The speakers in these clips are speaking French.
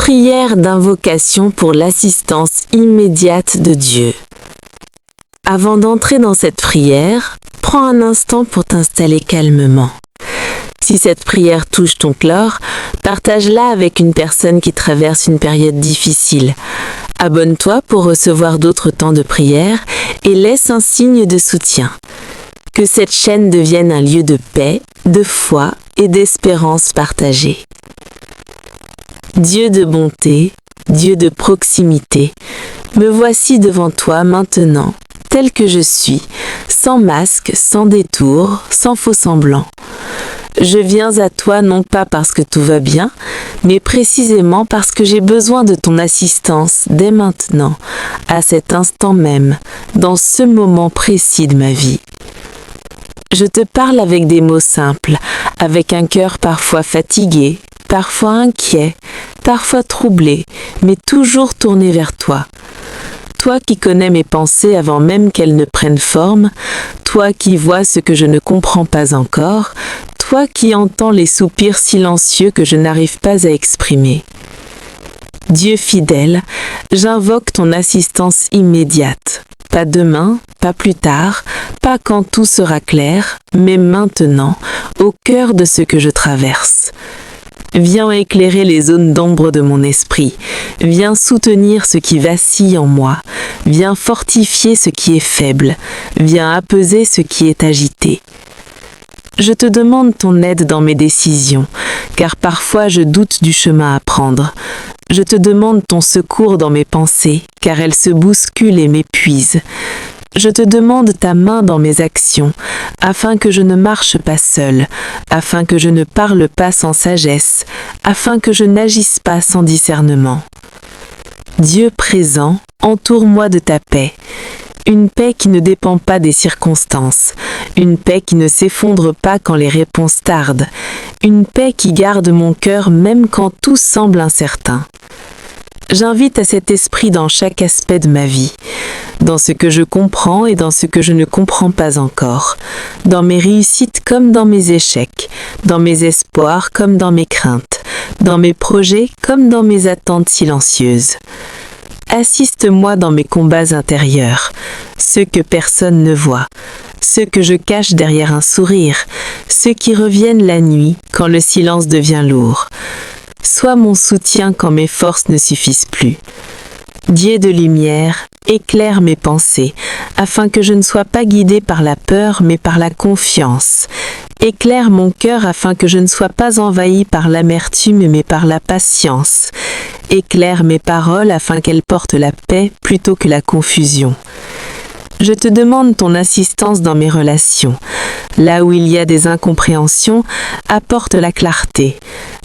Prière d'invocation pour l'assistance immédiate de Dieu. Avant d'entrer dans cette prière, prends un instant pour t'installer calmement. Si cette prière touche ton cœur, partage-la avec une personne qui traverse une période difficile. Abonne-toi pour recevoir d'autres temps de prière et laisse un signe de soutien. Que cette chaîne devienne un lieu de paix, de foi et d'espérance partagée. Dieu de bonté, Dieu de proximité, me voici devant toi maintenant, tel que je suis, sans masque, sans détour, sans faux semblant. Je viens à toi non pas parce que tout va bien, mais précisément parce que j'ai besoin de ton assistance dès maintenant, à cet instant même, dans ce moment précis de ma vie. Je te parle avec des mots simples, avec un cœur parfois fatigué, parfois inquiet, parfois troublé, mais toujours tourné vers toi. Toi qui connais mes pensées avant même qu'elles ne prennent forme, toi qui vois ce que je ne comprends pas encore, toi qui entends les soupirs silencieux que je n'arrive pas à exprimer. Dieu fidèle, j'invoque ton assistance immédiate. Pas demain, pas plus tard, pas quand tout sera clair, mais maintenant, au cœur de ce que je traverse. Viens éclairer les zones d'ombre de mon esprit. Viens soutenir ce qui vacille en moi. Viens fortifier ce qui est faible. Viens apaiser ce qui est agité. Je te demande ton aide dans mes décisions, car parfois je doute du chemin à prendre. Je te demande ton secours dans mes pensées, car elles se bousculent et m'épuisent. Je te demande ta main dans mes actions, afin que je ne marche pas seule, afin que je ne parle pas sans sagesse, afin que je n'agisse pas sans discernement. Dieu présent, entoure-moi de ta paix. Une paix qui ne dépend pas des circonstances, une paix qui ne s'effondre pas quand les réponses tardent, une paix qui garde mon cœur même quand tout semble incertain. J'invite à cet esprit dans chaque aspect de ma vie, dans ce que je comprends et dans ce que je ne comprends pas encore, dans mes réussites comme dans mes échecs, dans mes espoirs comme dans mes craintes, dans mes projets comme dans mes attentes silencieuses. Assiste-moi dans mes combats intérieurs, ceux que personne ne voit, ceux que je cache derrière un sourire, ceux qui reviennent la nuit quand le silence devient lourd. Sois mon soutien quand mes forces ne suffisent plus. Dieu de lumière, éclaire mes pensées, afin que je ne sois pas guidé par la peur mais par la confiance. Éclaire mon cœur afin que je ne sois pas envahi par l'amertume mais par la patience. Éclaire mes paroles afin qu'elles portent la paix plutôt que la confusion. Je te demande ton assistance dans mes relations. Là où il y a des incompréhensions, apporte la clarté.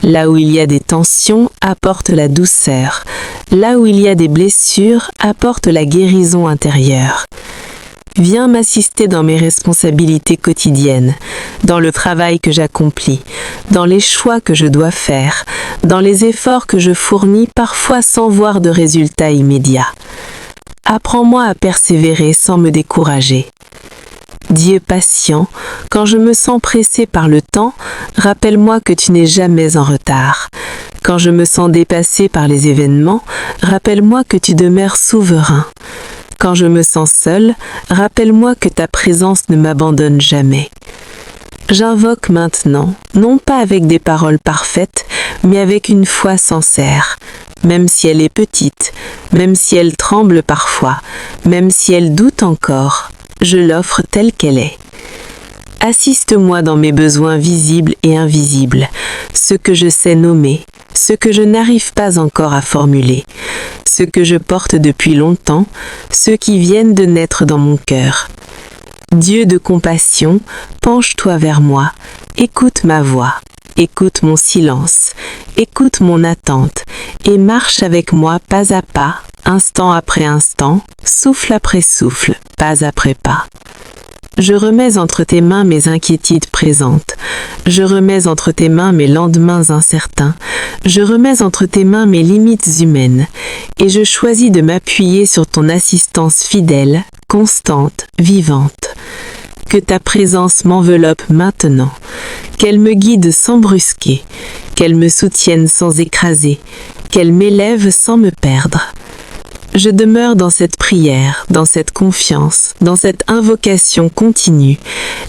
Là où il y a des tensions, apporte la douceur. Là où il y a des blessures, apporte la guérison intérieure. Viens m'assister dans mes responsabilités quotidiennes, dans le travail que j'accomplis, dans les choix que je dois faire, dans les efforts que je fournis parfois sans voir de résultats immédiats. Apprends-moi à persévérer sans me décourager. Dieu patient, quand je me sens pressé par le temps, rappelle-moi que tu n'es jamais en retard. Quand je me sens dépassé par les événements, rappelle-moi que tu demeures souverain. Quand je me sens seul, rappelle-moi que ta présence ne m'abandonne jamais. J'invoque maintenant, non pas avec des paroles parfaites, mais avec une foi sincère. Même si elle est petite, même si elle tremble parfois, même si elle doute encore, je l'offre telle qu'elle est. Assiste-moi dans mes besoins visibles et invisibles, ce que je sais nommer, ce que je n'arrive pas encore à formuler, ce que je porte depuis longtemps, ceux qui viennent de naître dans mon cœur. Dieu de compassion, penche-toi vers moi, écoute ma voix, écoute mon silence, écoute mon attente, et marche avec moi pas à pas, instant après instant, souffle après souffle, pas après pas. Je remets entre tes mains mes inquiétudes présentes. Je remets entre tes mains mes lendemains incertains. Je remets entre tes mains mes limites humaines. Et je choisis de m'appuyer sur ton assistance fidèle, constante, vivante. Que ta présence m'enveloppe maintenant, qu'elle me guide sans brusquer, qu'elle me soutienne sans écraser, qu'elle m'élève sans me perdre. Je demeure dans cette prière, dans cette confiance, dans cette invocation continue,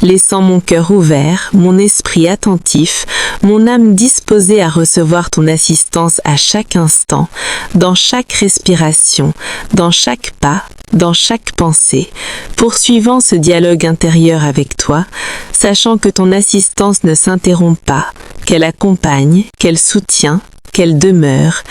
laissant mon cœur ouvert, mon esprit attentif, mon âme disposée à recevoir ton assistance à chaque instant, dans chaque respiration, dans chaque pas, dans chaque pensée, poursuivant ce dialogue intérieur avec toi, sachant que ton assistance ne s'interrompt pas, qu'elle accompagne, qu'elle soutient, qu'elle demeure,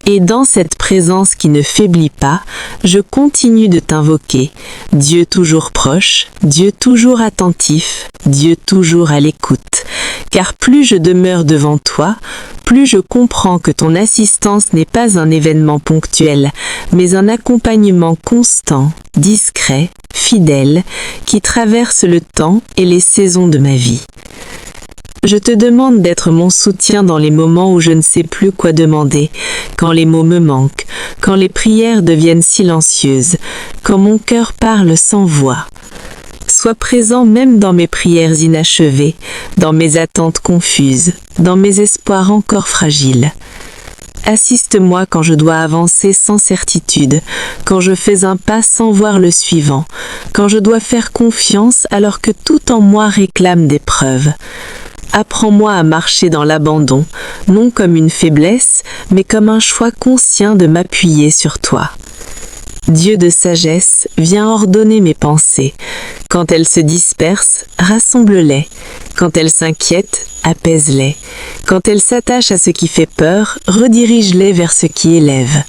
et dans cette présence qui ne faiblit pas, je continue de t'invoquer, Dieu toujours proche, Dieu toujours attentif, Dieu toujours à l'écoute, car plus je demeure devant toi, plus je comprends que ton assistance n'est pas un événement ponctuel, mais un accompagnement constant, discret, fidèle, qui traverse le temps et les saisons de ma vie. Je te demande d'être mon soutien dans les moments où je ne sais plus quoi demander, quand les mots me manquent, quand les prières deviennent silencieuses, quand mon cœur parle sans voix. Sois présent même dans mes prières inachevées, dans mes attentes confuses, dans mes espoirs encore fragiles. Assiste-moi quand je dois avancer sans certitude, quand je fais un pas sans voir le suivant, quand je dois faire confiance alors que tout en moi réclame des preuves. Apprends-moi à marcher dans l'abandon, non comme une faiblesse, mais comme un choix conscient de m'appuyer sur toi. Dieu de sagesse, viens ordonner mes pensées. Quand elles se dispersent, rassemble-les. Quand elles s'inquiètent, apaise-les. Quand elles s'attachent à ce qui fait peur, redirige-les vers ce qui élève.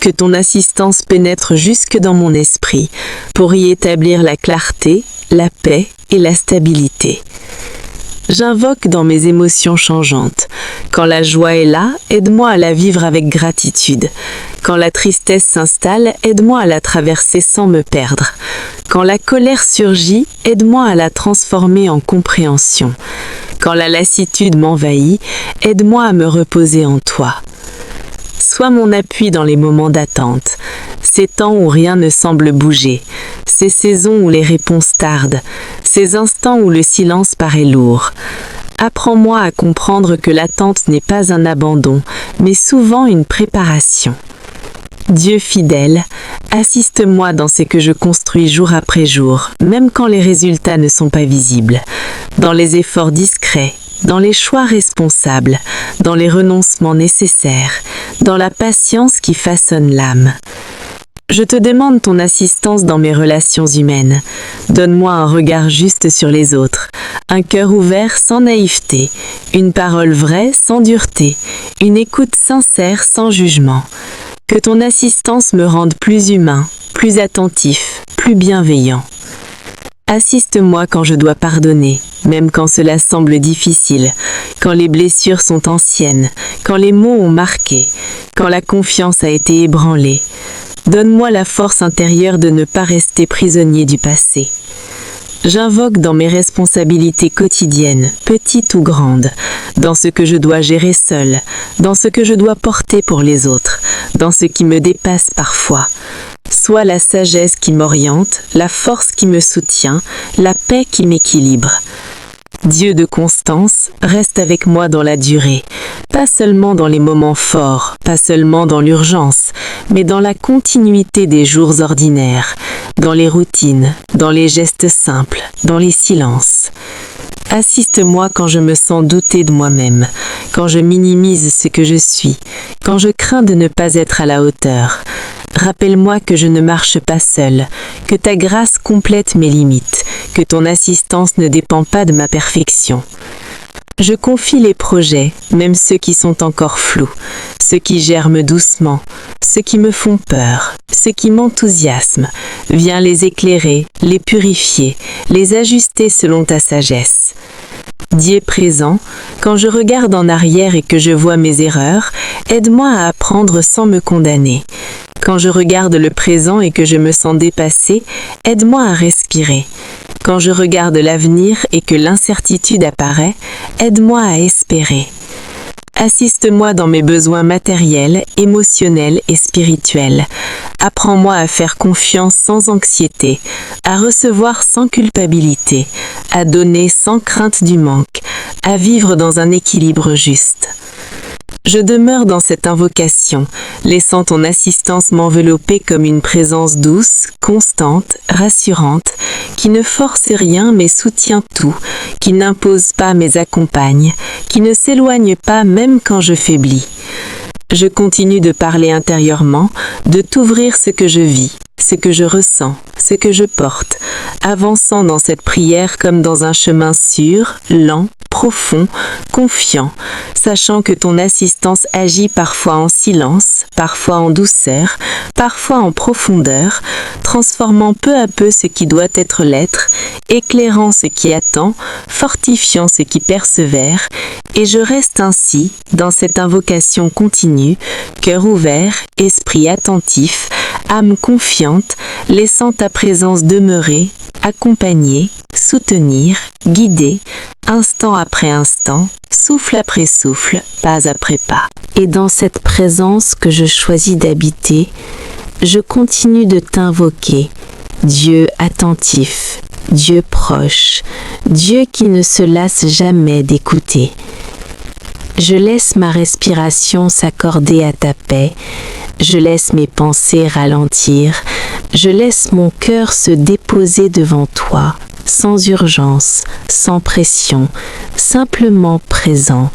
Que ton assistance pénètre jusque dans mon esprit, pour y établir la clarté, la paix et la stabilité. J'invoque dans mes émotions changeantes. Quand la joie est là, aide-moi à la vivre avec gratitude. Quand la tristesse s'installe, aide-moi à la traverser sans me perdre. Quand la colère surgit, aide-moi à la transformer en compréhension. Quand la lassitude m'envahit, aide-moi à me reposer en toi. Sois mon appui dans les moments d'attente, ces temps où rien ne semble bouger, ces saisons où les réponses tardent, ces instants où le silence paraît lourd. Apprends-moi à comprendre que l'attente n'est pas un abandon, mais souvent une préparation. Dieu fidèle, assiste-moi dans ce que je construis jour après jour, même quand les résultats ne sont pas visibles, dans les efforts discrets, dans les choix responsables, dans les renoncements nécessaires, dans la patience qui façonne l'âme. Je te demande ton assistance dans mes relations humaines. Donne-moi un regard juste sur les autres, un cœur ouvert sans naïveté, une parole vraie sans dureté, une écoute sincère sans jugement. Que ton assistance me rende plus humain, plus attentif, plus bienveillant. Assiste-moi quand je dois pardonner, même quand cela semble difficile, quand les blessures sont anciennes, quand les mots ont marqué, quand la confiance a été ébranlée. Donne-moi la force intérieure de ne pas rester prisonnier du passé. J'invoque dans mes responsabilités quotidiennes, petites ou grandes, dans ce que je dois gérer seul, dans ce que je dois porter pour les autres, dans ce qui me dépasse parfois. Sois la sagesse qui m'oriente, la force qui me soutient, la paix qui m'équilibre. Dieu de constance, reste avec moi dans la durée, pas seulement dans les moments forts, pas seulement dans l'urgence, mais dans la continuité des jours ordinaires, dans les routines, dans les gestes simples, dans les silences. Assiste-moi quand je me sens douter de moi-même, quand je minimise ce que je suis, quand je crains de ne pas être à la hauteur. Rappelle-moi que je ne marche pas seule, que ta grâce complète mes limites, que ton assistance ne dépend pas de ma perfection. Je confie les projets, même ceux qui sont encore flous, ceux qui germent doucement, ceux qui me font peur, ceux qui m'enthousiasment. Viens les éclairer, les purifier, les ajuster selon ta sagesse. Dieu présent, quand je regarde en arrière et que je vois mes erreurs, aide-moi à apprendre sans me condamner. Quand je regarde le présent et que je me sens dépassée, aide-moi à respirer. Quand je regarde l'avenir et que l'incertitude apparaît, aide-moi à espérer. Assiste-moi dans mes besoins matériels, émotionnels et spirituels. Apprends-moi à faire confiance sans anxiété, à recevoir sans culpabilité, à donner sans crainte du manque, à vivre dans un équilibre juste. Je demeure dans cette invocation, laissant ton assistance m'envelopper comme une présence douce, constante, rassurante, qui ne force rien mais soutient tout, qui n'impose pas mais accompagne, qui ne s'éloigne pas même quand je faiblis. Je continue de parler intérieurement, de t'ouvrir ce que je vis, ce que je ressens, ce que je porte, avançant dans cette prière comme dans un chemin sûr, lent, profond, confiant, sachant que ton assistance agit parfois en silence, parfois en douceur, parfois en profondeur, transformant peu à peu ce qui doit être l'être, éclairant ce qui attend, fortifiant ce qui persévère, et je reste ainsi, dans cette invocation continue, cœur ouvert, esprit attentif, âme confiante, laissant ta présence demeurer, accompagner, soutenir, guider, instant après instant, souffle après souffle, pas après pas. Et dans cette présence que je choisis d'habiter, je continue de t'invoquer, Dieu attentif, Dieu proche, Dieu qui ne se lasse jamais d'écouter. Je laisse ma respiration s'accorder à ta paix, je laisse mes pensées ralentir, je laisse mon cœur se déposer devant toi, sans urgence, sans pression, simplement présent.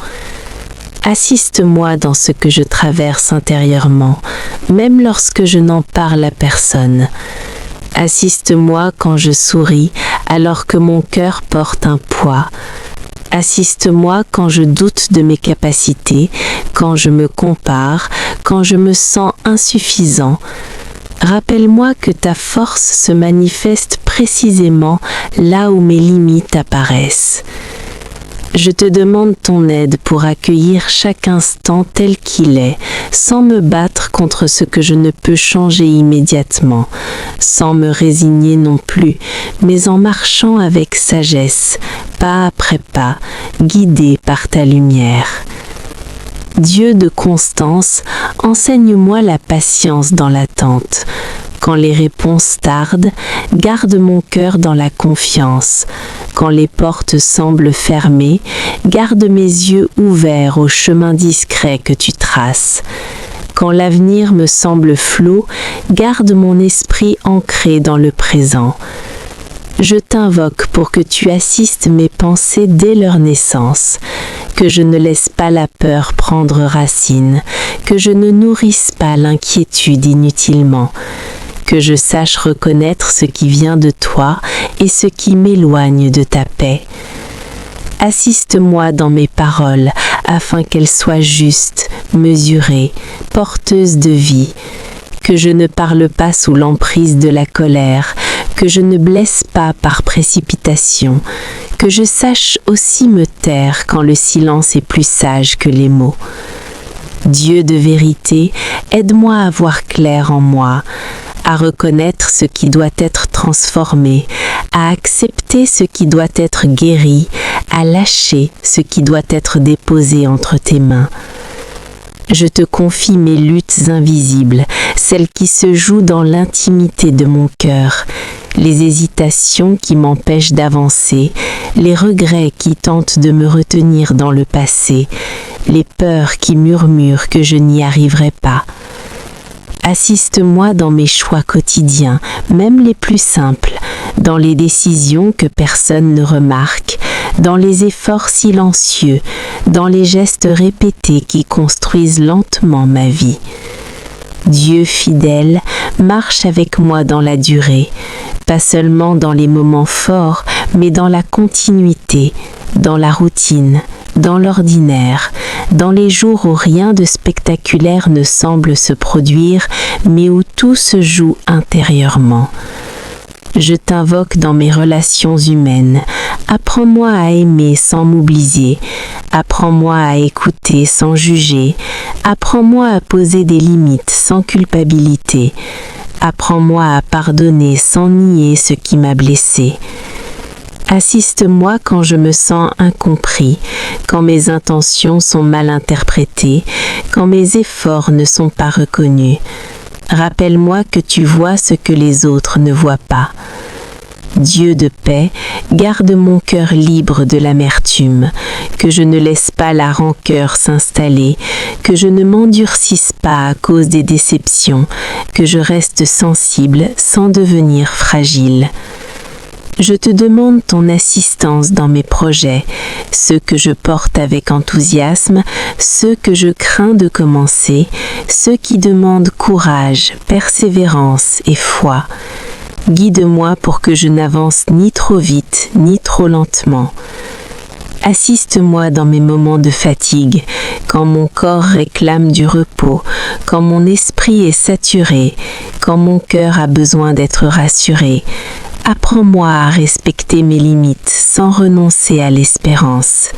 Assiste-moi dans ce que je traverse intérieurement, même lorsque je n'en parle à personne. Assiste-moi quand je souris alors que mon cœur porte un poids. Assiste-moi quand je doute de mes capacités, quand je me compare, quand je me sens insuffisant. Rappelle-moi que ta force se manifeste précisément là où mes limites apparaissent. Je te demande ton aide pour accueillir chaque instant tel qu'il est, sans me battre contre ce que je ne peux changer immédiatement, sans me résigner non plus, mais en marchant avec sagesse, pas après pas, guidé par ta lumière. Dieu de constance, enseigne-moi la patience dans l'attente. Quand les réponses tardent, garde mon cœur dans la confiance. Quand les portes semblent fermées, garde mes yeux ouverts au chemin discret que tu traces. Quand l'avenir me semble flou, garde mon esprit ancré dans le présent. Je t'invoque pour que tu assistes mes pensées dès leur naissance, que je ne laisse pas la peur prendre racine, que je ne nourrisse pas l'inquiétude inutilement, que je sache reconnaître ce qui vient de toi et ce qui m'éloigne de ta paix. Assiste-moi dans mes paroles afin qu'elles soient justes, mesurées, porteuses de vie, que je ne parle pas sous l'emprise de la colère, que je ne blesse pas par précipitation, que je sache aussi me taire quand le silence est plus sage que les mots. Dieu de vérité, aide-moi à voir clair en moi, à reconnaître ce qui doit être transformé, à accepter ce qui doit être guéri, à lâcher ce qui doit être déposé entre tes mains. Je te confie mes luttes invisibles, celles qui se jouent dans l'intimité de mon cœur, les hésitations qui m'empêchent d'avancer, les regrets qui tentent de me retenir dans le passé, les peurs qui murmurent que je n'y arriverai pas. Assiste-moi dans mes choix quotidiens, même les plus simples, dans les décisions que personne ne remarque, dans les efforts silencieux, dans les gestes répétés qui construisent lentement ma vie. Dieu fidèle, marche avec moi dans la durée, pas seulement dans les moments forts, mais dans la continuité, dans la routine, dans l'ordinaire, dans les jours où rien de spectaculaire ne semble se produire, mais où tout se joue intérieurement. Je t'invoque dans mes relations humaines. Apprends-moi à aimer sans m'oublier. Apprends-moi à écouter sans juger. Apprends-moi à poser des limites sans culpabilité. Apprends-moi à pardonner sans nier ce qui m'a blessé. Assiste-moi quand je me sens incompris, quand mes intentions sont mal interprétées, quand mes efforts ne sont pas reconnus. Rappelle-moi que tu vois ce que les autres ne voient pas. Dieu de paix, garde mon cœur libre de l'amertume, que je ne laisse pas la rancœur s'installer, que je ne m'endurcisse pas à cause des déceptions, que je reste sensible sans devenir fragile. Je te demande ton assistance dans mes projets, ceux que je porte avec enthousiasme, ceux que je crains de commencer, ceux qui demandent courage, persévérance et foi. Guide-moi pour que je n'avance ni trop vite, ni trop lentement. Assiste-moi dans mes moments de fatigue, quand mon corps réclame du repos, quand mon esprit est saturé, quand mon cœur a besoin d'être rassuré. Apprends-moi à respecter mes limites sans renoncer à l'espérance.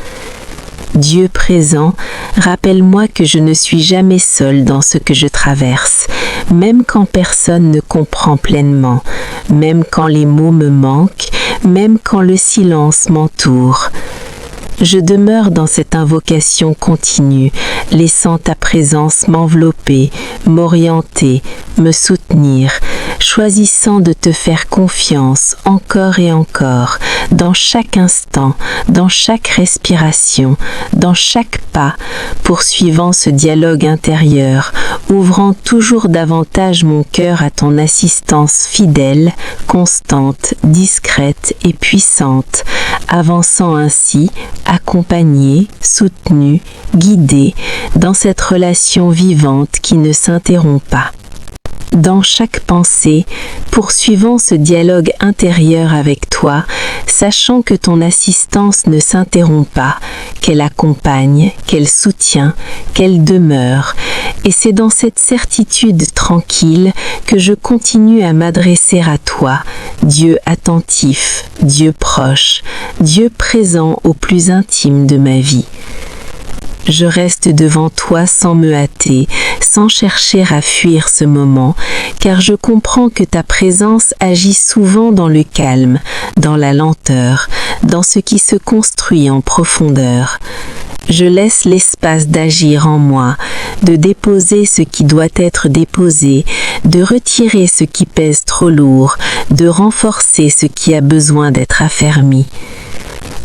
Dieu présent, rappelle-moi que je ne suis jamais seul dans ce que je traverse, même quand personne ne comprend pleinement, même quand les mots me manquent, même quand le silence m'entoure. Je demeure dans cette invocation continue, laissant ta présence m'envelopper, m'orienter, me soutenir, choisissant de te faire confiance encore et encore, dans chaque instant, dans chaque respiration, dans chaque pas, poursuivant ce dialogue intérieur, ouvrant toujours davantage mon cœur à ton assistance fidèle, constante, discrète et puissante, avançant ainsi, accompagné, soutenu, guidé, dans cette relation vivante qui ne s'interrompt pas. Dans chaque pensée, poursuivant ce dialogue intérieur avec toi, sachant que ton assistance ne s'interrompt pas, qu'elle accompagne, qu'elle soutient, qu'elle demeure, et c'est dans cette certitude tranquille que je continue à m'adresser à toi, Dieu attentif, Dieu proche, Dieu présent au plus intime de ma vie. Je reste devant toi sans me hâter, sans chercher à fuir ce moment, car je comprends que ta présence agit souvent dans le calme, dans la lenteur, dans ce qui se construit en profondeur. Je laisse l'espace d'agir en moi, de déposer ce qui doit être déposé, de retirer ce qui pèse trop lourd, de renforcer ce qui a besoin d'être affermi.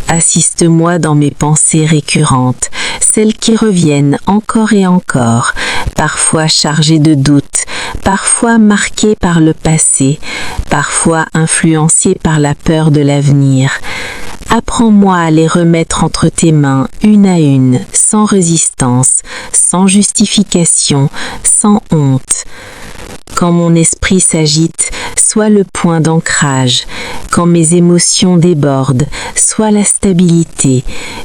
Assiste-moi dans mes pensées récurrentes, celles qui reviennent encore et encore, parfois chargées de doutes, parfois marquées par le passé, parfois influencées par la peur de l'avenir. Apprends-moi à les remettre entre tes mains, une à une, sans résistance, sans justification, sans honte. Quand mon esprit s'agite, sois le point d'ancrage. Quand mes émotions débordent, sois la stabilité.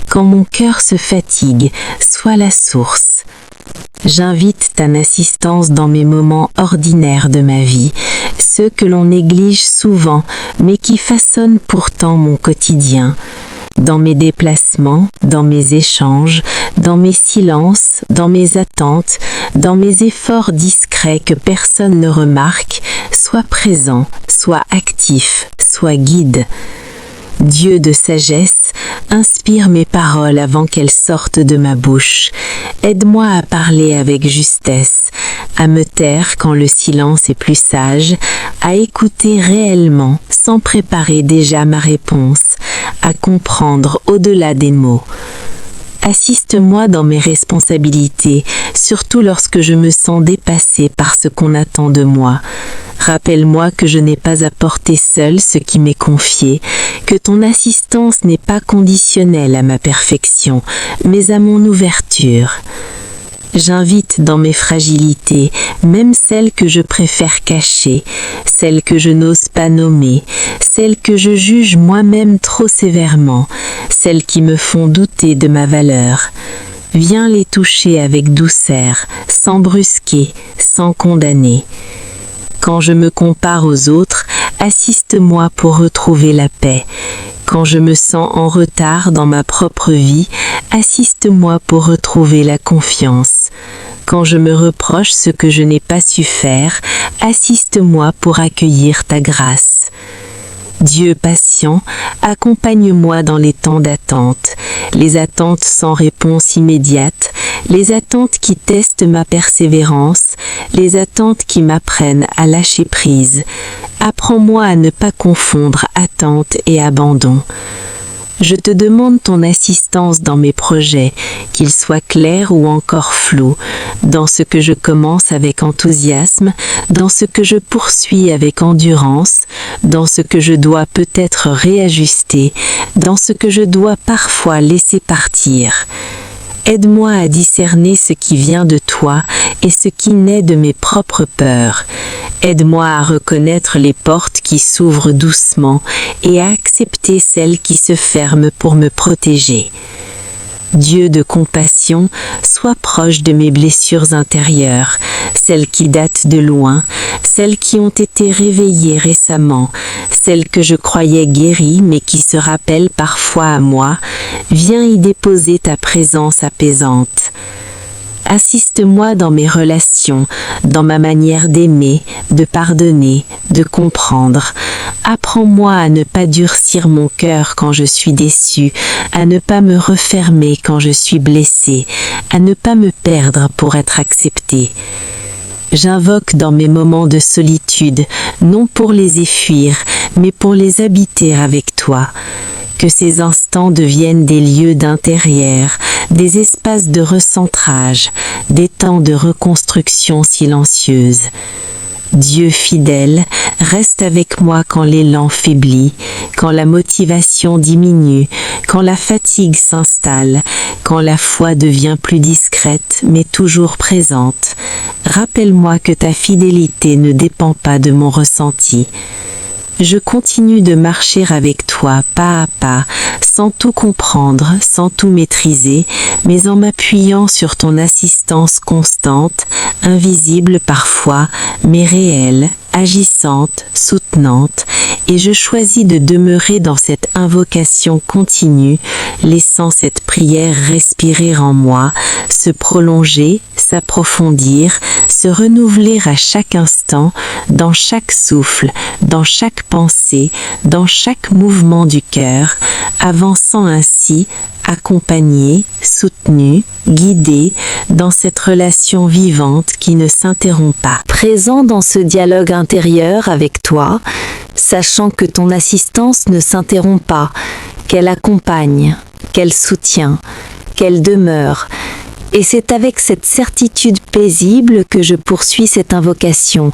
Quand mon cœur se fatigue, sois la source. J'invite ta assistance dans mes moments ordinaires de ma vie, ceux que l'on néglige souvent, mais qui façonnent pourtant mon quotidien. Dans mes déplacements, dans mes échanges, dans mes silences, dans mes attentes, dans mes efforts discrets que personne ne remarque, sois présent, sois actif, sois guide. Dieu de sagesse, inspire mes paroles avant qu'elles sortent de ma bouche. Aide-moi à parler avec justesse, à me taire quand le silence est plus sage, à écouter réellement sans préparer déjà ma réponse, à comprendre au-delà des mots. Assiste-moi dans mes responsabilités, surtout lorsque je me sens dépassée par ce qu'on attend de moi. Rappelle-moi que je n'ai pas à porter seule ce qui m'est confié, que ton assistance n'est pas conditionnelle à ma perfection, mais à mon ouverture. J'invite dans mes fragilités, même celles que je préfère cacher, celles que je n'ose pas nommer, celles que je juge moi-même trop sévèrement, celles qui me font douter de ma valeur. Viens les toucher avec douceur, sans brusquer, sans condamner. Quand je me compare aux autres, assiste-moi pour retrouver la paix. Quand je me sens en retard dans ma propre vie, assiste-moi pour retrouver la confiance. Quand je me reproche ce que je n'ai pas su faire, assiste-moi pour accueillir ta grâce. Dieu patient, accompagne-moi dans les temps d'attente, les attentes sans réponse immédiate, les attentes qui testent ma persévérance, les attentes qui m'apprennent à lâcher prise. Apprends-moi à ne pas confondre attente et abandon. Je te demande ton assistance dans mes projets, qu'ils soient clairs ou encore flous, dans ce que je commence avec enthousiasme, dans ce que je poursuis avec endurance, dans ce que je dois peut-être réajuster, dans ce que je dois parfois laisser partir. Aide-moi à discerner ce qui vient de toi et ce qui naît de mes propres peurs. Aide-moi à reconnaître les portes qui s'ouvrent doucement et à accepter celles qui se ferment pour me protéger. Dieu de compassion, sois proche de mes blessures intérieures, celles qui datent de loin, celles qui ont été réveillées récemment, celles que je croyais guéries mais qui se rappellent parfois à moi. Viens y déposer ta présence apaisante. Assiste-moi dans mes relations, dans ma manière d'aimer, de pardonner, de comprendre. Apprends-moi à ne pas durcir mon cœur quand je suis déçu, à ne pas me refermer quand je suis blessé, à ne pas me perdre pour être accepté. J'invoque dans mes moments de solitude, non pour les effuir, mais pour les habiter avec toi. Que ces instants deviennent des lieux d'intérieur, des espaces de recentrage, des temps de reconstruction silencieuse. Dieu fidèle, reste avec moi quand l'élan faiblit, quand la motivation diminue, quand la fatigue s'installe, quand la foi devient plus discrète mais toujours présente. Rappelle-moi que ta fidélité ne dépend pas de mon ressenti. Je continue de marcher avec toi pas à pas, sans tout comprendre, sans tout maîtriser, mais en m'appuyant sur ton assistance constante, invisible parfois, mais réelle, agissante, soutenante, et je choisis de demeurer dans cette invocation continue, laissant cette prière respirer en moi, se prolonger, s'approfondir, se renouveler à chaque instant, dans chaque souffle, dans chaque pensée, dans chaque mouvement du cœur, avançant ainsi, accompagné, soutenu, guidé dans cette relation vivante qui ne s'interrompt pas. Présent dans ce dialogue intérieur avec toi, sachant que ton assistance ne s'interrompt pas, qu'elle accompagne, qu'elle soutient, qu'elle demeure. Et c'est avec cette certitude paisible que je poursuis cette invocation,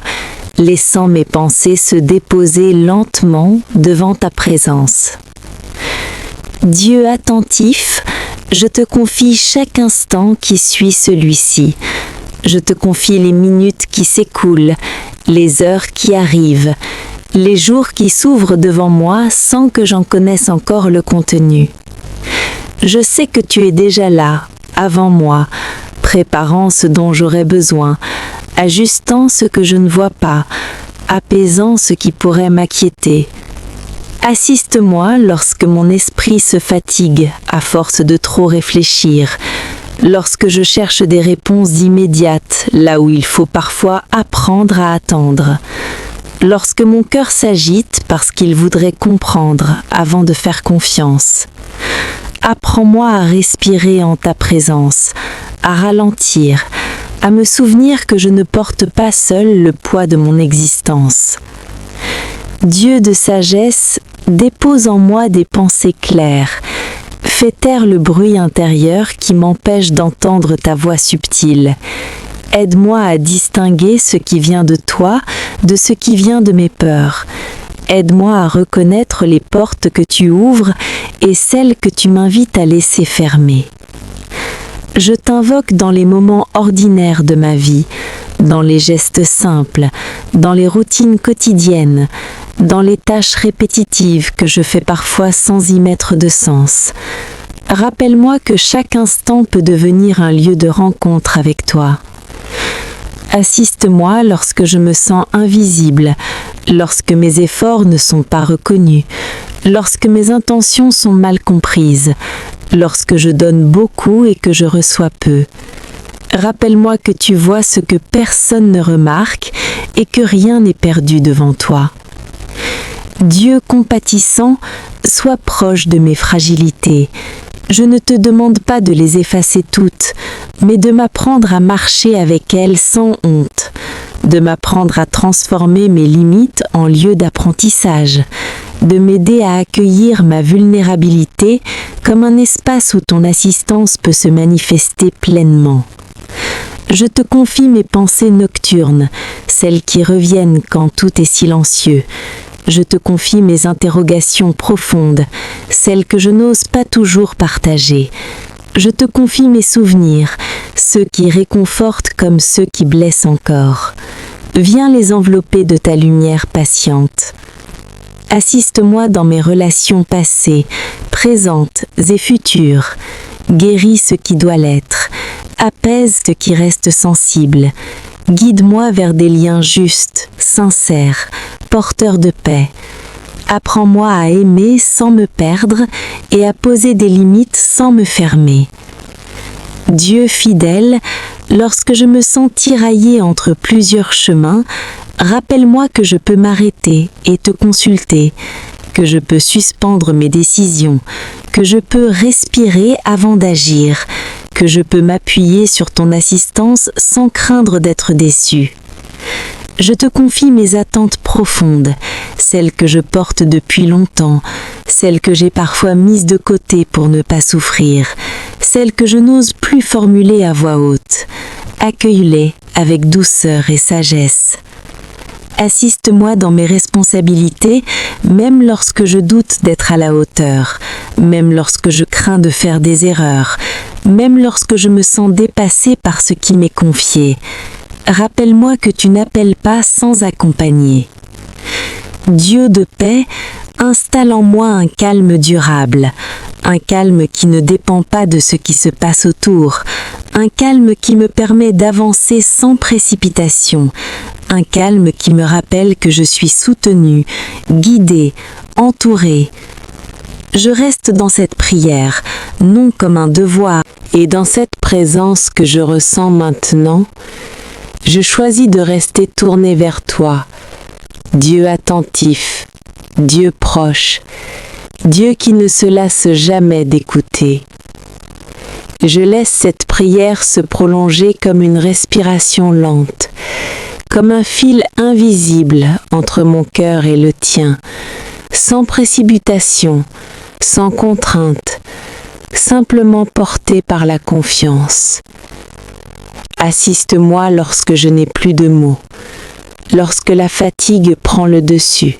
laissant mes pensées se déposer lentement devant ta présence. Dieu attentif, je te confie chaque instant qui suit celui-ci. Je te confie les minutes qui s'écoulent, les heures qui arrivent, les jours qui s'ouvrent devant moi sans que j'en connaisse encore le contenu. Je sais que tu es déjà là, avant moi, préparant ce dont j'aurais besoin, ajustant ce que je ne vois pas, apaisant ce qui pourrait m'inquiéter. Assiste-moi lorsque mon esprit se fatigue à force de trop réfléchir, lorsque je cherche des réponses immédiates là où il faut parfois apprendre à attendre, lorsque mon cœur s'agite parce qu'il voudrait comprendre avant de faire confiance. Apprends-moi à respirer en ta présence, à ralentir, à me souvenir que je ne porte pas seul le poids de mon existence. Dieu de sagesse, dépose en moi des pensées claires. Fais taire le bruit intérieur qui m'empêche d'entendre ta voix subtile. Aide-moi à distinguer ce qui vient de toi de ce qui vient de mes peurs. Aide-moi à reconnaître les portes que tu ouvres et celles que tu m'invites à laisser fermer. Je t'invoque dans les moments ordinaires de ma vie, dans les gestes simples, dans les routines quotidiennes, dans les tâches répétitives que je fais parfois sans y mettre de sens. Rappelle-moi que chaque instant peut devenir un lieu de rencontre avec toi. Assiste-moi lorsque je me sens invisible, lorsque mes efforts ne sont pas reconnus, lorsque mes intentions sont mal comprises, lorsque je donne beaucoup et que je reçois peu. Rappelle-moi que tu vois ce que personne ne remarque et que rien n'est perdu devant toi. Dieu compatissant, sois proche de mes fragilités. Je ne te demande pas de les effacer toutes, mais de m'apprendre à marcher avec elles sans honte, de m'apprendre à transformer mes limites en lieu d'apprentissage, de m'aider à accueillir ma vulnérabilité comme un espace où ton assistance peut se manifester pleinement. Je te confie mes pensées nocturnes, celles qui reviennent quand tout est silencieux. Je te confie mes interrogations profondes, celles que je n'ose pas toujours partager. Je te confie mes souvenirs, ceux qui réconfortent comme ceux qui blessent encore. Viens les envelopper de ta lumière patiente. Assiste-moi dans mes relations passées, présentes et futures. Guéris ce qui doit l'être. Apaise ce qui reste sensible. Guide-moi vers des liens justes, sincères, porteurs de paix. Apprends-moi à aimer sans me perdre et à poser des limites sans me fermer. Dieu fidèle, lorsque je me sens tiraillée entre plusieurs chemins, rappelle-moi que je peux m'arrêter et te consulter, que je peux suspendre mes décisions, que je peux respirer avant d'agir, que je peux m'appuyer sur ton assistance sans craindre d'être déçue. Je te confie mes attentes profondes, celles que je porte depuis longtemps, celles que j'ai parfois mises de côté pour ne pas souffrir, celles que je n'ose plus formuler à voix haute. Accueille-les avec douceur et sagesse. Assiste-moi dans mes responsabilités, même lorsque je doute d'être à la hauteur, même lorsque je crains de faire des erreurs, même lorsque je me sens dépassée par ce qui m'est confié. Rappelle-moi que tu n'appelles pas sans accompagner. Dieu de paix, installe en moi un calme durable, un calme qui ne dépend pas de ce qui se passe autour, un calme qui me permet d'avancer sans précipitation, un calme qui me rappelle que je suis soutenue, guidée, entourée. Je reste dans cette prière, non comme un devoir, et dans cette présence que je ressens maintenant, je choisis de rester tournée vers toi, Dieu attentif, Dieu proche, Dieu qui ne se lasse jamais d'écouter. Je laisse cette prière se prolonger comme une respiration lente, comme un fil invisible entre mon cœur et le tien, sans précipitation, sans contrainte, simplement porté par la confiance. Assiste-moi lorsque je n'ai plus de mots, lorsque la fatigue prend le dessus,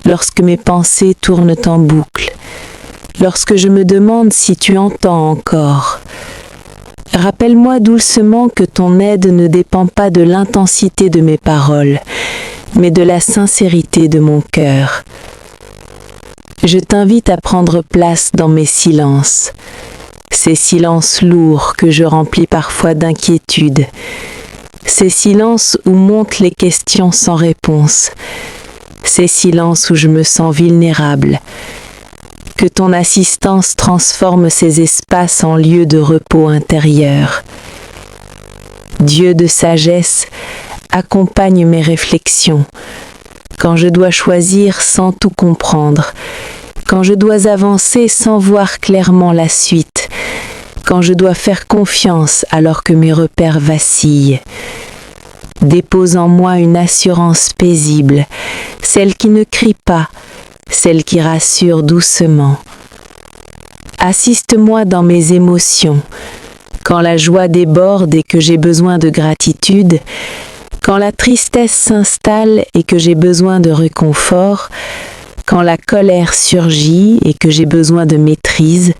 lorsque mes pensées tournent en boucle, lorsque je me demande si tu entends encore. Rappelle-moi doucement que ton aide ne dépend pas de l'intensité de mes paroles, mais de la sincérité de mon cœur. Je t'invite à prendre place dans mes silences, ces silences lourds que je remplis parfois d'inquiétude, ces silences où montent les questions sans réponse, ces silences où je me sens vulnérable. Que ton assistance transforme ces espaces en lieux de repos intérieur. Dieu de sagesse, accompagne mes réflexions. Quand je dois choisir sans tout comprendre, quand je dois avancer sans voir clairement la suite, quand je dois faire confiance alors que mes repères vacillent. Dépose en moi une assurance paisible, celle qui ne crie pas, celle qui rassure doucement. Assiste-moi dans mes émotions, quand la joie déborde et que j'ai besoin de gratitude, quand la tristesse s'installe et que j'ai besoin de réconfort, quand la colère surgit et que j'ai besoin de maîtrise,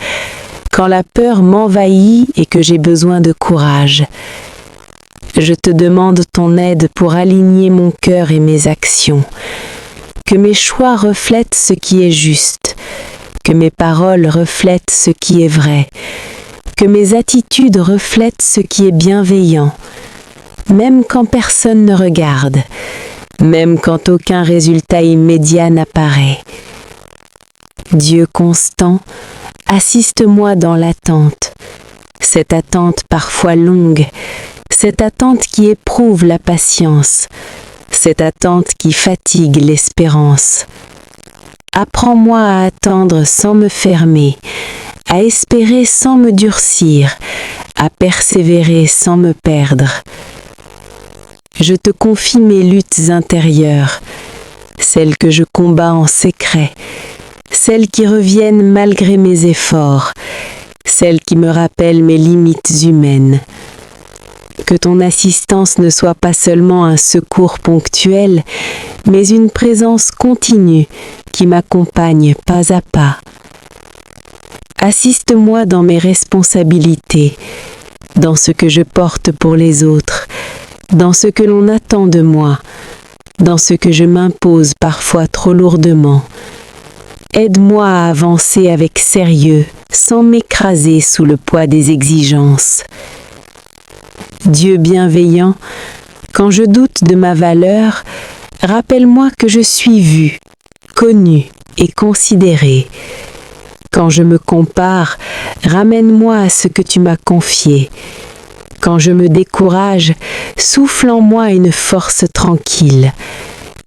quand la peur m'envahit et que j'ai besoin de courage. Je te demande ton aide pour aligner mon cœur et mes actions. Que mes choix reflètent ce qui est juste, que mes paroles reflètent ce qui est vrai, que mes attitudes reflètent ce qui est bienveillant, même quand personne ne regarde, même quand aucun résultat immédiat n'apparaît. Dieu constant, assiste-moi dans l'attente, cette attente parfois longue, cette attente qui éprouve la patience, cette attente qui fatigue l'espérance. Apprends-moi à attendre sans me fermer, à espérer sans me durcir, à persévérer sans me perdre. Je te confie mes luttes intérieures, celles que je combats en secret, celles qui reviennent malgré mes efforts, celles qui me rappellent mes limites humaines. Que ton assistance ne soit pas seulement un secours ponctuel, mais une présence continue qui m'accompagne pas à pas. Assiste-moi dans mes responsabilités, dans ce que je porte pour les autres, dans ce que l'on attend de moi, dans ce que je m'impose parfois trop lourdement. Aide-moi à avancer avec sérieux, sans m'écraser sous le poids des exigences. Dieu bienveillant, quand je doute de ma valeur, rappelle-moi que je suis vu, connu et considéré. Quand je me compare, ramène-moi à ce que tu m'as confié. Quand je me décourage, souffle en moi une force tranquille.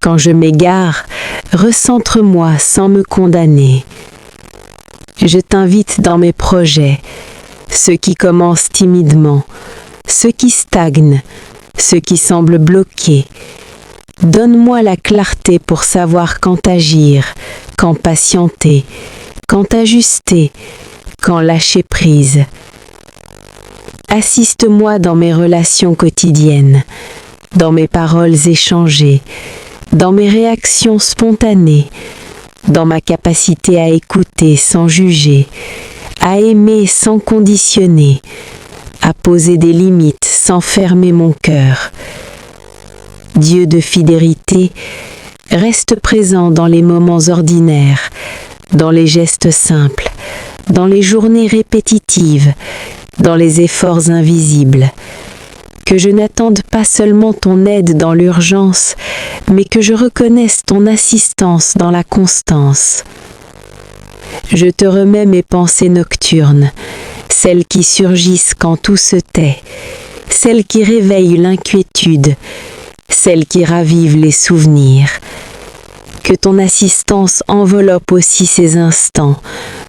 Quand je m'égare, recentre-moi sans me condamner. Je t'invite dans mes projets, ceux qui commencent timidement, ceux qui stagnent, ceux qui semblent bloqués. Donne-moi la clarté pour savoir quand agir, quand patienter, quand ajuster, quand lâcher prise. Assiste-moi dans mes relations quotidiennes, dans mes paroles échangées, dans mes réactions spontanées, dans ma capacité à écouter sans juger, à aimer sans conditionner, à poser des limites sans fermer mon cœur. Dieu de fidélité, reste présent dans les moments ordinaires, dans les gestes simples, dans les journées répétitives, dans les efforts invisibles. Que je n'attende pas seulement ton aide dans l'urgence, mais que je reconnaisse ton assistance dans la constance. Je te remets mes pensées nocturnes, celles qui surgissent quand tout se tait, celles qui réveillent l'inquiétude, celles qui ravivent les souvenirs. Que ton assistance enveloppe aussi ces instants,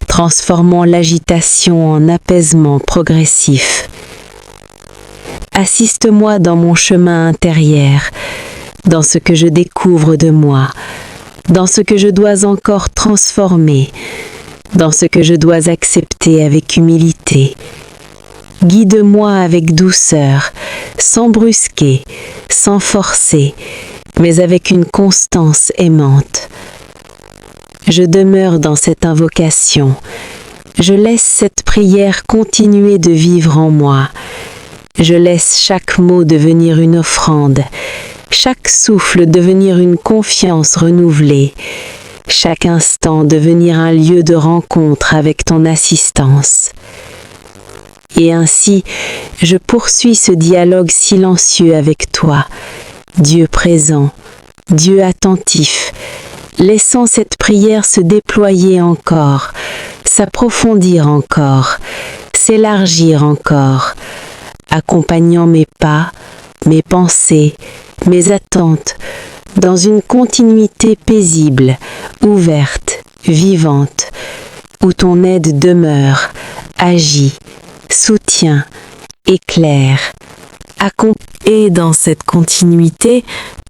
transformant l'agitation en apaisement progressif. Assiste-moi dans mon chemin intérieur, dans ce que je découvre de moi, dans ce que je dois encore transformer, dans ce que je dois accepter avec humilité. Guide-moi avec douceur, sans brusquer, sans forcer, mais avec une constance aimante. Je demeure dans cette invocation. Je laisse cette prière continuer de vivre en moi. Je laisse chaque mot devenir une offrande, chaque souffle devenir une confiance renouvelée, chaque instant devenir un lieu de rencontre avec ton assistance. Et ainsi, je poursuis ce dialogue silencieux avec toi, Dieu présent, Dieu attentif, laissant cette prière se déployer encore, s'approfondir encore, s'élargir encore, accompagnant mes pas, mes pensées, mes attentes, dans une continuité paisible, ouverte, vivante, où ton aide demeure, agit, soutient, éclaire. Et dans cette continuité,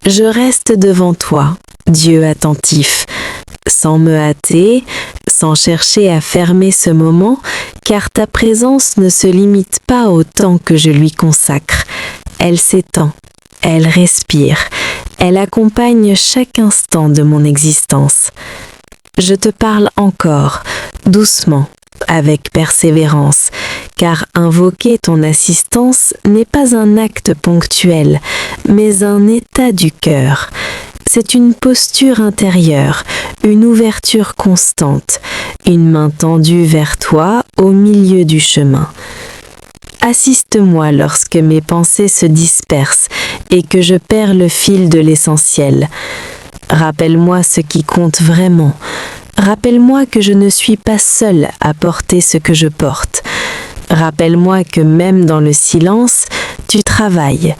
je reste devant toi, Dieu attentif, sans me hâter, sans chercher à fermer ce moment, car ta présence ne se limite pas au temps que je lui consacre. Elle s'étend, elle respire, elle accompagne chaque instant de mon existence. Je te parle encore, doucement, avec persévérance, car invoquer ton assistance n'est pas un acte ponctuel, mais un état du cœur. C'est une posture intérieure, une ouverture constante, une main tendue vers toi au milieu du chemin. Assiste-moi lorsque mes pensées se dispersent et que je perds le fil de l'essentiel. Rappelle-moi ce qui compte vraiment. Rappelle-moi que je ne suis pas seule à porter ce que je porte. Rappelle-moi que même dans le silence, tu travailles.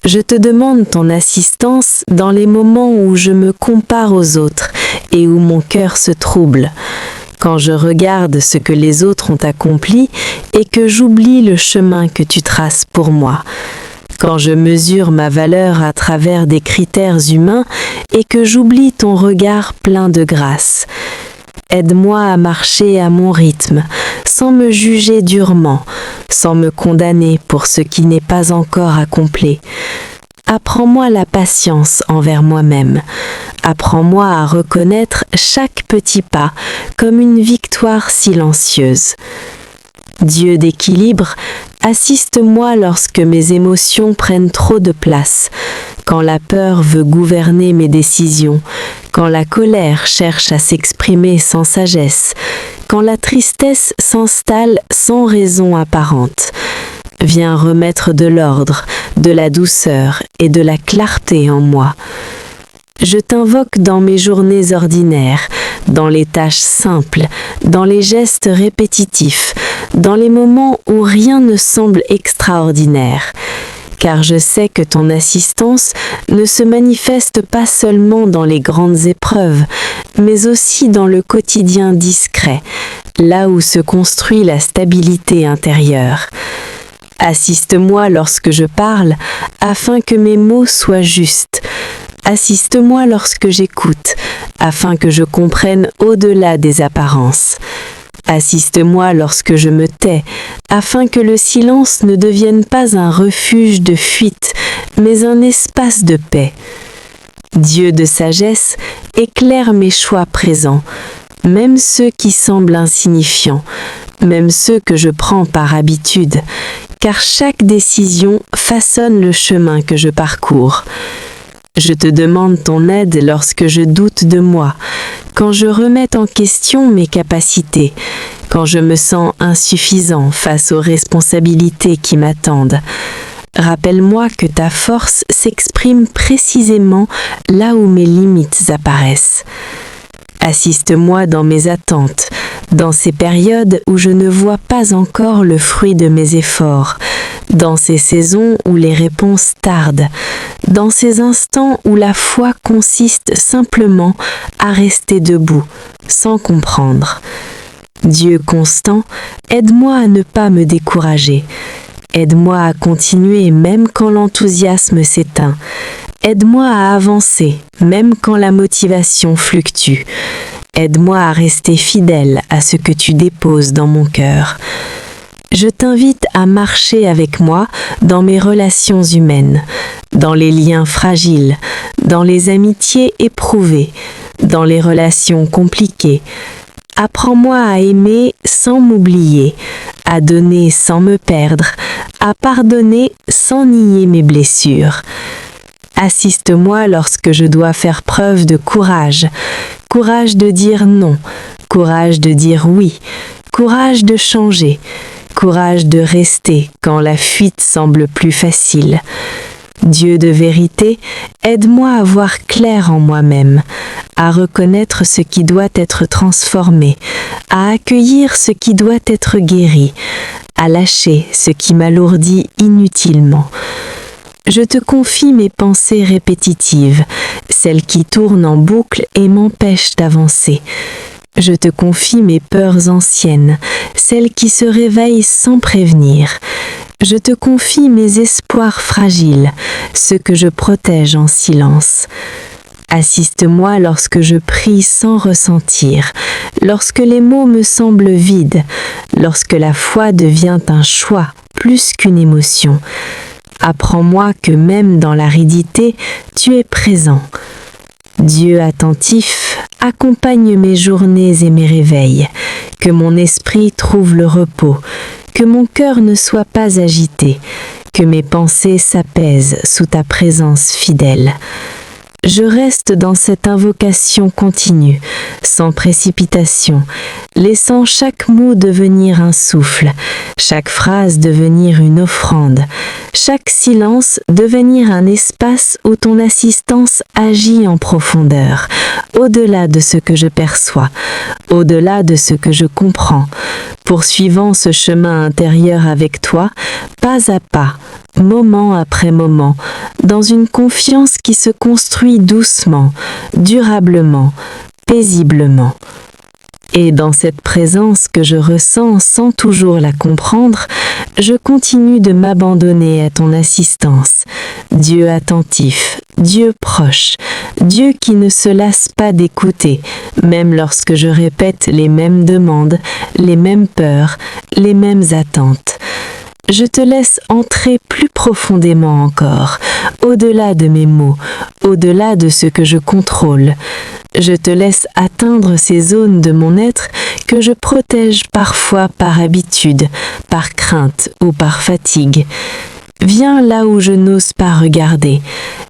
Je te demande ton assistance dans les moments où je me compare aux autres et où mon cœur se trouble, quand je regarde ce que les autres ont accompli et que j'oublie le chemin que tu traces pour moi, quand je mesure ma valeur à travers des critères humains et que j'oublie ton regard plein de grâce. Aide-moi à marcher à mon rythme, sans me juger durement, sans me condamner pour ce qui n'est pas encore accompli. Apprends-moi la patience envers moi-même. Apprends-moi à reconnaître chaque petit pas comme une victoire silencieuse. Dieu d'équilibre, assiste-moi lorsque mes émotions prennent trop de place, quand la peur veut gouverner mes décisions, quand la colère cherche à s'exprimer sans sagesse, quand la tristesse s'installe sans raison apparente. Viens remettre de l'ordre, de la douceur et de la clarté en moi. Je t'invoque dans mes journées ordinaires, dans les tâches simples, dans les gestes répétitifs, dans les moments où rien ne semble extraordinaire. Car je sais que ton assistance ne se manifeste pas seulement dans les grandes épreuves, mais aussi dans le quotidien discret, là où se construit la stabilité intérieure. Assiste-moi lorsque je parle, afin que mes mots soient justes. Assiste-moi lorsque j'écoute, afin que je comprenne au-delà des apparences. Assiste-moi lorsque je me tais, afin que le silence ne devienne pas un refuge de fuite, mais un espace de paix. Dieu de sagesse, éclaire mes choix présents, même ceux qui semblent insignifiants, même ceux que je prends par habitude, car chaque décision façonne le chemin que je parcours. Je te demande ton aide lorsque je doute de moi, quand je remets en question mes capacités, quand je me sens insuffisant face aux responsabilités qui m'attendent. Rappelle-moi que ta force s'exprime précisément là où mes limites apparaissent. Assiste-moi dans mes attentes, dans ces périodes où je ne vois pas encore le fruit de mes efforts, dans ces saisons où les réponses tardent, dans ces instants où la foi consiste simplement à rester debout, sans comprendre. Dieu constant, aide-moi à ne pas me décourager. Aide-moi à continuer même quand l'enthousiasme s'éteint. Aide-moi à avancer même quand la motivation fluctue. Aide-moi à rester fidèle à ce que tu déposes dans mon cœur. Je t'invite à marcher avec moi dans mes relations humaines, dans les liens fragiles, dans les amitiés éprouvées, dans les relations compliquées. Apprends-moi à aimer sans m'oublier, à donner sans me perdre, à pardonner sans nier mes blessures. Assiste-moi lorsque je dois faire preuve de courage, courage de dire non, courage de dire oui, courage de changer, courage de rester quand la fuite semble plus facile. Dieu de vérité, aide-moi à voir clair en moi-même, à reconnaître ce qui doit être transformé, à accueillir ce qui doit être guéri, à lâcher ce qui m'alourdit inutilement. Je te confie mes pensées répétitives, celles qui tournent en boucle et m'empêchent d'avancer. Je te confie mes peurs anciennes, celles qui se réveillent sans prévenir. Je te confie mes espoirs fragiles, ceux que je protège en silence. Assiste-moi lorsque je prie sans ressentir, lorsque les mots me semblent vides, lorsque la foi devient un choix plus qu'une émotion. Apprends-moi que même dans l'aridité, tu es présent. Dieu attentif, accompagne mes journées et mes réveils, que mon esprit trouve le repos, que mon cœur ne soit pas agité, que mes pensées s'apaisent sous ta présence fidèle. Je reste dans cette invocation continue, sans précipitation, laissant chaque mot devenir un souffle, chaque phrase devenir une offrande, chaque silence devenir un espace où ton assistance agit en profondeur, au-delà de ce que je perçois, au-delà de ce que je comprends, poursuivant ce chemin intérieur avec toi, pas à pas, moment après moment, dans une confiance qui se construit doucement, durablement, paisiblement. Et dans cette présence que je ressens sans toujours la comprendre, je continue de m'abandonner à ton assistance. Dieu attentif, Dieu proche, Dieu qui ne se lasse pas d'écouter, même lorsque je répète les mêmes demandes, les mêmes peurs, les mêmes attentes. Je te laisse entrer plus profondément encore, au-delà de mes mots, au-delà de ce que je contrôle. Je te laisse atteindre ces zones de mon être que je protège parfois par habitude, par crainte ou par fatigue. Viens là où je n'ose pas regarder.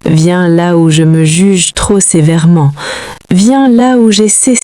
Viens là où je me juge trop sévèrement. Viens là où j'ai cessé